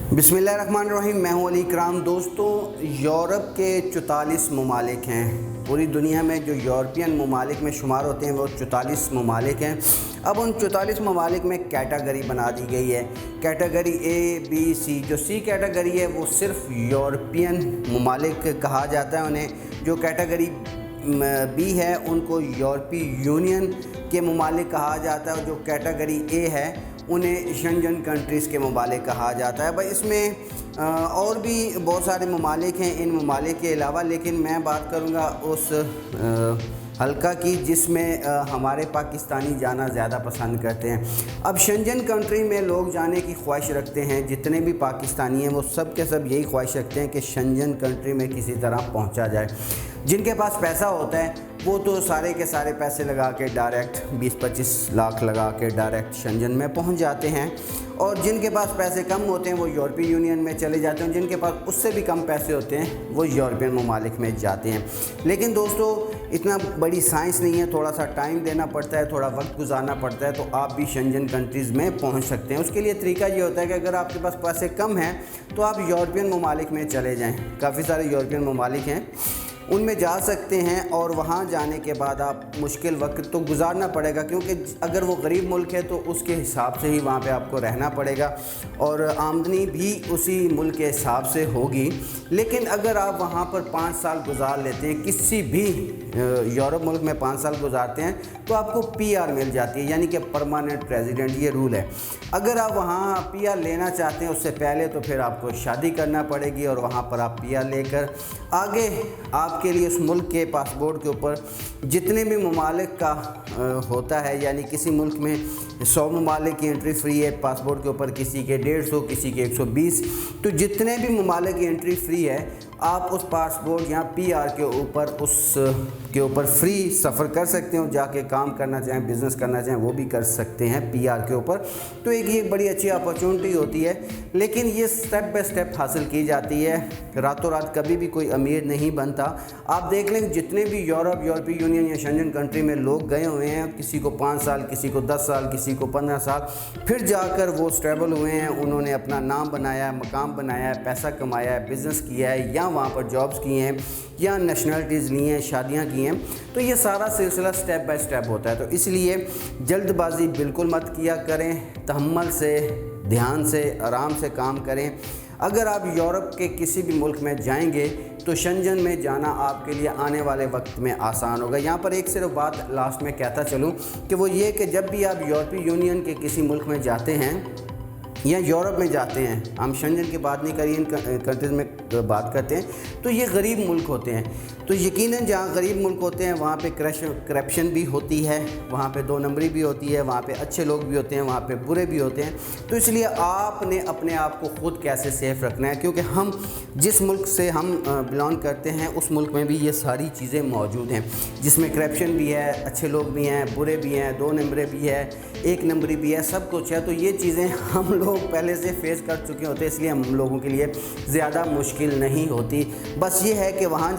बिस्मिल्लाहिर्रहमानिर्रहीम। मैं हूं अली इकराम। दोस्तों, यूरोप के 44 ममालिक हैं। पूरी दुनिया में जो यूरोपियन ममालिक में शुमार होते हैं वो 44 ममालिक हैं। अब उन 44 ममालिक में कैटेगरी बना दी गई है। Category A, B, C। जो C कैटेगरी है वो सिर्फ यूरोपियन ममालिक कहा जाता है उन्हें। जो कैटेगरी B है उनको यूरोपीय यूनियन के ममालिक कहा जाता है। और जो कैटेगरी A है उन्हें शेंजन कंट्रीज़ के ममालिक कहा जाता है। भाई इसमें और भी बहुत सारे ममालिक हैं इन ममालिक के अलावा, लेकिन मैं बात करूँगा उस हल्का की जिसमें हमारे पाकिस्तानी जाना ज़्यादा पसंद करते हैं। अब शेंजन कंट्री में लोग जाने की ख्वाहिश रखते हैं। जितने भी पाकिस्तानी हैं वो सब के सब यही ख्वाहिश रखते हैं कि शेंजन कंट्री में किसी तरह पहुंचा जाए। जिनके पास पैसा होता है वो तो सारे के सारे पैसे लगा के डायरेक्ट 20-25 लाख लगा के डायरेक्ट शेंजन में पहुंच जाते हैं। और जिनके पास पैसे कम होते हैं वो यूरोपीय यूनियन में चले जाते हैं। जिनके पास उससे भी कम पैसे होते हैं वो यूरोपियन ममालिक में जाते हैं। लेकिन दोस्तों, इतना बड़ी साइंस नहीं है, थोड़ा सा टाइम देना पड़ता है, थोड़ा वक्त गुजारना पड़ता है, तो आप भी शेंजन कंट्रीज़ में पहुंच सकते हैं। उसके लिए तरीका ये होता है कि अगर आपके पास पैसे कम हैं तो आप यूरोपियन ममालिक में चले जाएँ। काफ़ी सारे यूरोपियन ममालिक हैं, उनमें जा सकते हैं। और वहाँ जाने के बाद आप मुश्किल वक्त तो गुजारना पड़ेगा, क्योंकि अगर वो गरीब मुल्क है तो उसके हिसाब से ही वहाँ पे आपको रहना पड़ेगा और आमदनी भी उसी मुल्क के हिसाब से होगी। लेकिन अगर आप वहाँ पर 5 साल गुजार लेते हैं, किसी भी यूरोप मुल्क में 5 साल गुजारते हैं, तो आपको PR मिल जाती है, यानी कि परमानेंट रेजिडेंट। ये रूल है। अगर आप वहाँ PR लेना चाहते हैं उससे पहले तो फिर आपको शादी करना पड़ेगी और वहाँ पर आप PR लेकर आगे आपके लिए उस मुल्क के पासपोर्ट के ऊपर जितने भी ममालिक का होता है, यानी किसी मुल्क में 100 ममालिक की एंट्री फ्री है पासपोर्ट के ऊपर, किसी के 150, किसी के 120, तो जितने भी ममालिक की एंट्री फ्री है आप उस पासपोर्ट या PR के ऊपर उसके ऊपर फ्री सफ़र कर सकते हो। जाके काम करना चाहें, बिज़नेस करना चाहें वो भी कर सकते हैं PR के ऊपर। तो ये बड़ी अच्छी अपॉर्चुनिटी होती है, लेकिन ये स्टेप बाय स्टेप हासिल की जाती है। रातों रात कभी भी कोई अमीर नहीं बनता। आप देख लें जितने भी यूरोपीय यूनियन या शेंजन कंट्री में लोग गए हुए हैं, किसी को 5 साल, किसी को 10 साल, किसी को 15 साल, फिर जाकर वो स्टेबल हुए हैं, उन्होंने अपना नाम बनाया है, मकाम बनाया है, पैसा कमाया है, बिज़नेस किया है, या वहाँ पर जॉब्स किए हैं, या नेशनलिटीज़ ली हैं, शादियाँ की हैं। तो ये सारा सिलसिला स्टेप बाय स्टेप होता है। तो इसलिए जल्दबाजी बिल्कुल मत किया करें, तहम्मुल से, ध्यान से, आराम से काम करें। अगर आप यूरोप के किसी भी मुल्क में जाएंगे तो शेंजन में जाना आपके लिए आने वाले वक्त में आसान होगा। यहाँ पर एक सिर्फ बात लास्ट में कहता चलूँ कि वो ये कि जब भी आप यूरोपीय यूनियन के किसी मुल्क में जाते हैं या यूरोप में जाते हैं, हम शेंजन की बात नहीं करिए, इन कंट्रीज़ में बात करते हैं, तो ये गरीब मुल्क होते हैं। तो यकीनन जहाँ गरीब मुल्क होते हैं वहाँ पे करप्शन भी होती है, वहाँ पे 2 नंबरी भी होती है, वहाँ पे अच्छे लोग भी होते हैं, वहाँ पे बुरे भी होते हैं। तो इसलिए आपने अपने आप को ख़ुद कैसे सेफ़ रखना है, क्योंकि हम जिस मुल्क से हम बिलोंग करते हैं उस मुल्क में भी ये सारी चीज़ें मौजूद हैं, जिसमें करप्शन भी है, अच्छे लोग भी हैं, बुरे भी हैं, 2 नंबरे भी है, 1 नंबरी भी है, सब कुछ है। तो ये चीज़ें हम लोग पहले से फेस कर चुके होते हैं, इसलिए हम लोगों के लिए ज़्यादा मुश्किल नहीं होती। बस ये है कि वहाँ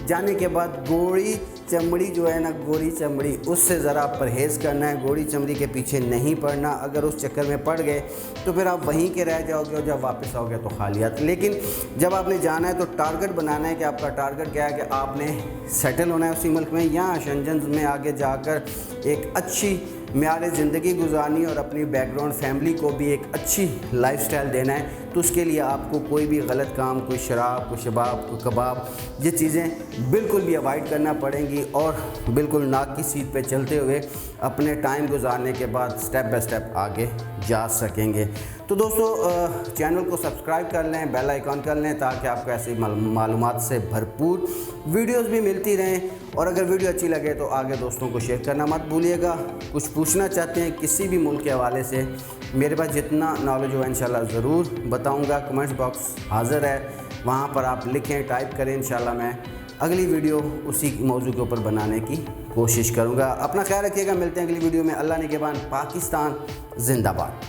जाने के बाद गोरी चमड़ी जो है ना, गोरी चमड़ी, उससे ज़रा परहेज़ करना है। गोरी चमड़ी के पीछे नहीं पड़ना। अगर उस चक्कर में पड़ गए तो फिर आप वहीं के रह जाओगे और जब वापस आओगे तो खालियात। लेकिन जब आपने जाना है तो टारगेट बनाना है कि आपका टारगेट क्या है, कि आपने सेटल होना है उसी मुल्क में, या शेंजन में आगे जाकर एक अच्छी म्यार ज़िंदगी गुजारनी और अपनी बैकग्राउंड फैमिली को भी एक अच्छी लाइफस्टाइल देना है। तो उसके लिए आपको कोई भी गलत काम, कोई शराब, कोई शबाब, कोई कबाब, ये चीज़ें बिल्कुल भी अवॉइड करना पड़ेंगी और बिल्कुल नाक की सीट पे चलते हुए अपने टाइम गुजारने के बाद स्टेप बाय स्टेप आगे जा सकेंगे। तो दोस्तों, चैनल को सब्सक्राइब कर लें, बेल आइकॉन कर लें, ताकि आपको ऐसी मालूमात से भरपूर वीडियोस भी मिलती रहें। और अगर वीडियो अच्छी लगे तो आगे दोस्तों को शेयर करना मत भूलिएगा। कुछ पूछना चाहते हैं किसी भी मुल्क के हवाले से, मेरे पास जितना नॉलेज हो इंशाल्लाह ज़रूर बताऊंगा। कमेंट्स बॉक्स हाज़िर है, वहाँ पर आप लिखें, टाइप करें। इंशाल्लाह मैं अगली वीडियो उसी मौजू के ऊपर बनाने की कोशिश करूँगा। अपना ख्याल रखिएगा, मिलते हैं अगली वीडियो में। अल्लाह निगहबान। पाकिस्तान जिंदाबाद।